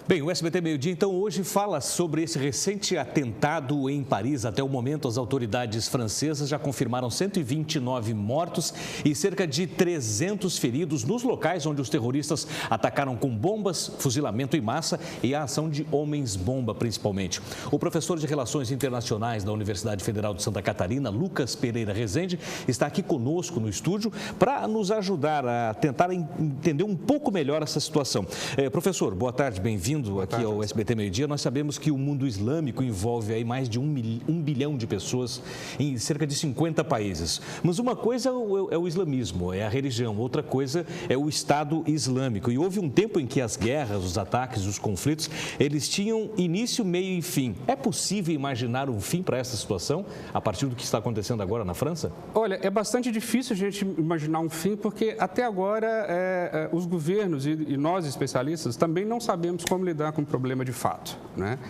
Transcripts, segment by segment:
Bem, o SBT Meio-Dia, então, hoje fala sobre esse recente atentado em Paris. Até o momento, as autoridades francesas já confirmaram 129 mortos e cerca de 300 feridos nos locais onde os terroristas atacaram com bombas, fuzilamento em massa e a ação de homens-bomba, principalmente. O professor de Relações Internacionais da Universidade Federal de Santa Catarina, Lucas Pereira Rezende, está aqui conosco no estúdio para nos ajudar a tentar entender um pouco melhor essa situação. Professor, boa tarde, bem-vindo aqui ao SBT Meio-Dia. Nós sabemos que o mundo islâmico envolve aí mais de 1 bilhão de pessoas em cerca de 50 países. Mas uma coisa é o islamismo, é a religião, outra coisa é o Estado Islâmico. E houve um tempo em que as guerras, os ataques, os conflitos, eles tinham início, meio e fim. É possível imaginar um fim para essa situação a partir do que está acontecendo agora na França? Olha, é bastante difícil a gente imaginar um fim, porque até agora os governos e nós especialistas também não sabemos como lidar com o problema de fato, né?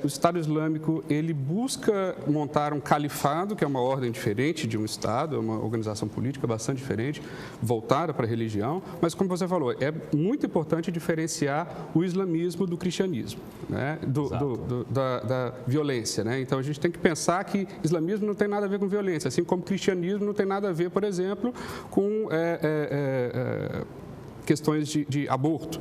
O Estado Islâmico, ele busca montar um califado, que é uma ordem diferente de um Estado, é uma organização política bastante diferente, voltada para a religião, mas como você falou, é muito importante diferenciar o islamismo do cristianismo, né? Da violência, né? Então a gente tem que pensar que islamismo não tem nada a ver com violência, assim como cristianismo não tem nada a ver, por exemplo, com questões de aborto.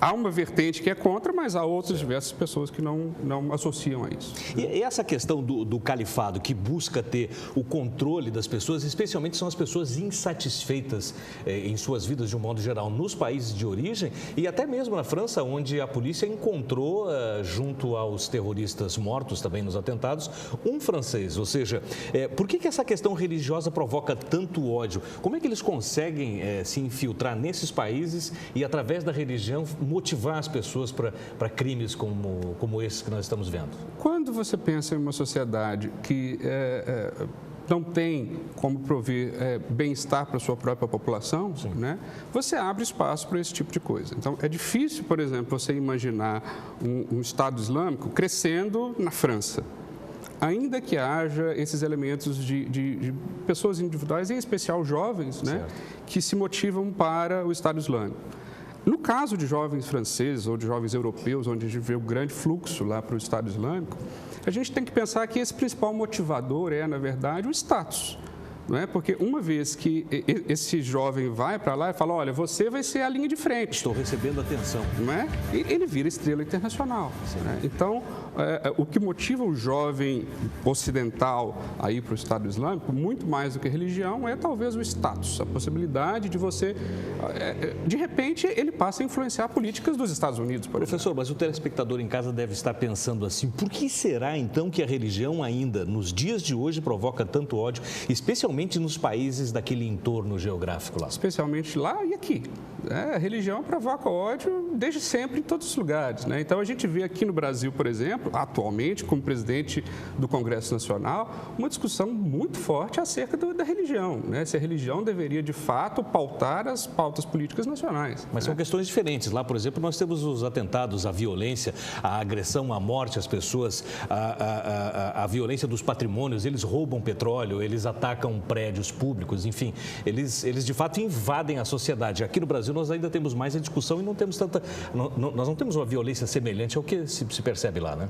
Há uma vertente que é contra, mas há outras diversas pessoas que não associam a isso. E essa questão do califado, que busca ter o controle das pessoas, especialmente são as pessoas insatisfeitas em suas vidas de um modo geral, nos países de origem e até mesmo na França, onde a polícia encontrou, junto aos terroristas mortos também nos atentados, um francês. Ou seja, por que essa questão religiosa provoca tanto ódio? Como é que eles conseguem se infiltrar nesses países e, através da religião, motivar as pessoas para crimes como esses que nós estamos vendo? Quando você pensa em uma sociedade que não tem como prover bem-estar para a sua própria população, né, você abre espaço para esse tipo de coisa. Então, é difícil, por exemplo, você imaginar um Estado Islâmico crescendo na França, ainda que haja esses elementos de pessoas individuais, em especial jovens, né, que se motivam para o Estado Islâmico. No caso de jovens franceses ou de jovens europeus, onde a gente vê um grande fluxo lá para o Estado Islâmico, a gente tem que pensar que esse principal motivador na verdade, o status. Não é? Porque uma vez que esse jovem vai para lá e fala, olha, você vai ser a linha de frente. Estou recebendo atenção. Não é? Ele vira estrela internacional. Né? Então, o que motiva o jovem ocidental a ir para o Estado Islâmico, muito mais do que a religião, é talvez o status, a possibilidade de você, de repente, ele passa a influenciar políticas dos Estados Unidos, por exemplo. Professor, mas o telespectador em casa deve estar pensando assim, por que será então que a religião ainda, nos dias de hoje, provoca tanto ódio, especialmente nos países daquele entorno geográfico lá? Especialmente lá e aqui. A religião provoca ódio desde sempre em todos os lugares, né? Então, a gente vê aqui no Brasil, por exemplo, atualmente, como presidente do Congresso Nacional, uma discussão muito forte acerca da religião, né? Se a religião deveria, de fato, pautar as pautas políticas nacionais. Mas são questões diferentes. Lá, por exemplo, nós temos os atentados, a violência, a agressão, a morte às pessoas, a violência dos patrimônios, eles roubam petróleo, eles atacam prédios públicos, enfim, eles de fato invadem a sociedade. Aqui no Brasil nós ainda temos mais a discussão e não temos nós não temos uma violência semelhante ao que se percebe lá, né?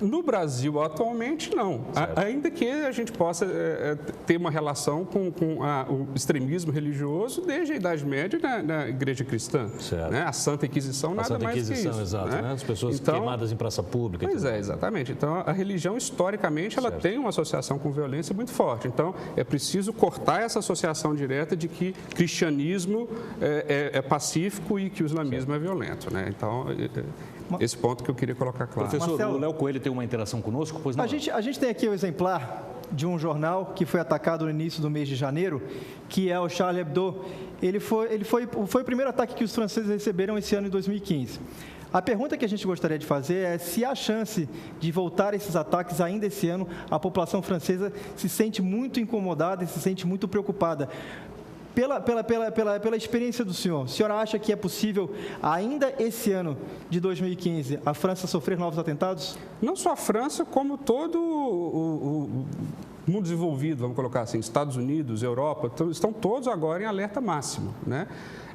No Brasil atualmente não, ainda que a gente possa ter uma relação com o extremismo religioso desde a Idade Média na Igreja Cristã, né? A Santa Inquisição nada mais que isso. Exato, né? As pessoas queimadas em praça pública. Pois exatamente. Então a religião historicamente ela tem uma associação com violência muito forte. Então é preciso cortar essa associação direta de que cristianismo é pacífico e que o islamismo é violento, né? Então, esse ponto que eu queria colocar claro. Professor, Marcelo, o Léo Coelho tem uma interação conosco? Pois não. A gente tem aqui o exemplar de um jornal que foi atacado no início do mês de janeiro, que é o Charlie Hebdo. Ele foi o primeiro ataque que os franceses receberam esse ano, em 2015. A pergunta que a gente gostaria de fazer é se há chance de voltar esses ataques ainda esse ano. A população francesa se sente muito incomodada e se sente muito preocupada. Pela experiência do senhor, a senhora acha que é possível, ainda esse ano de 2015, a França sofrer novos atentados? Não só a França, como todo o mundo desenvolvido, vamos colocar assim, Estados Unidos, Europa, estão todos agora em alerta máximo, né?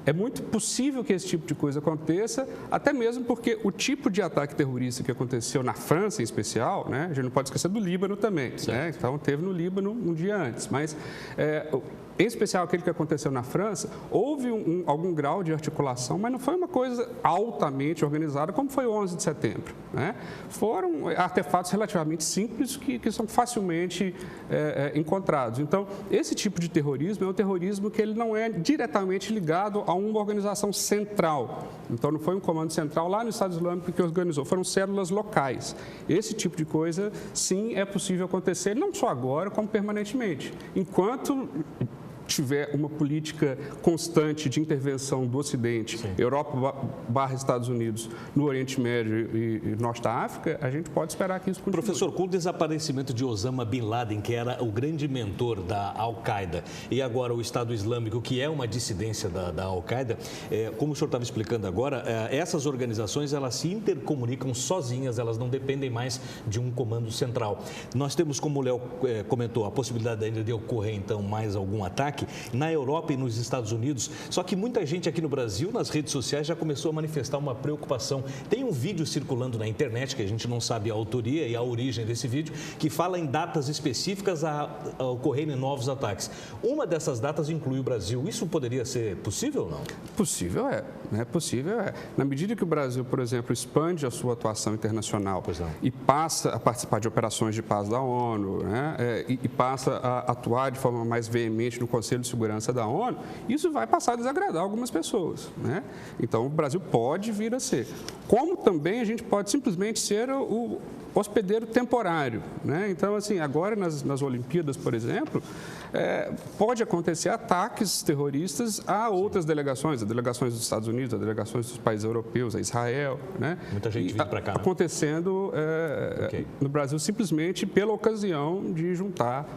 É muito possível que esse tipo de coisa aconteça, até mesmo porque o tipo de ataque terrorista que aconteceu na França, em especial, né? A gente não pode esquecer do Líbano também, né? Então, teve no Líbano um dia antes, mas... em especial aquele que aconteceu na França, houve algum grau de articulação, mas não foi uma coisa altamente organizada como foi o 11 de setembro. Né? Foram artefatos relativamente simples que são facilmente encontrados. Então, esse tipo de terrorismo é um terrorismo que ele não é diretamente ligado a uma organização central. Então, não foi um comando central lá no Estado Islâmico que organizou, foram células locais. Esse tipo de coisa, sim, é possível acontecer, não só agora, como permanentemente. Enquanto tiver uma política constante de intervenção do Ocidente, Europa / Estados Unidos, no Oriente Médio e Norte da África, a gente pode esperar que isso continue. Professor, com o desaparecimento de Osama Bin Laden, que era o grande mentor da Al-Qaeda, e agora o Estado Islâmico, que é uma dissidência da Al-Qaeda, como o senhor estava explicando agora, essas organizações, elas se intercomunicam sozinhas, elas não dependem mais de um comando central. Nós temos, como o Léo comentou, a possibilidade ainda de ocorrer, então, mais algum ataque na Europa e nos Estados Unidos, só que muita gente aqui no Brasil, nas redes sociais, já começou a manifestar uma preocupação. Tem um vídeo circulando na internet, que a gente não sabe a autoria e a origem desse vídeo, que fala em datas específicas a ocorrerem novos ataques. Uma dessas datas inclui o Brasil. Isso poderia ser possível ou não? Possível é, né? Possível é. Na medida que o Brasil, por exemplo, expande a sua atuação internacional e passa a participar de operações de paz da ONU, né? E passa a atuar de forma mais veemente no Conselho de Segurança da ONU, isso vai passar a desagradar algumas pessoas, né? Então, o Brasil pode vir a ser. Como também a gente pode simplesmente ser o hospedeiro temporário, né? Então, assim, agora nas Olimpíadas, por exemplo, pode acontecer ataques terroristas a outras delegações, a delegações dos Estados Unidos, a delegações dos países europeus, a Israel, né? Muita gente vindo para cá, né? Acontecendo no Brasil simplesmente pela ocasião de juntar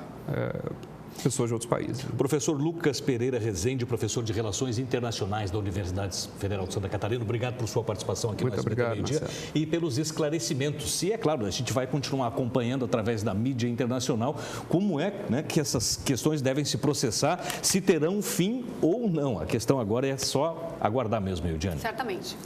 pessoas de outros países. Professor Lucas Pereira Rezende, professor de Relações Internacionais da Universidade Federal de Santa Catarina, obrigado por sua participação aqui no SBT Meio-Dia e pelos esclarecimentos. E é claro, a gente vai continuar acompanhando através da mídia internacional como é, né, que essas questões devem se processar, se terão fim ou não. A questão agora é só aguardar mesmo, Eudiane. Certamente.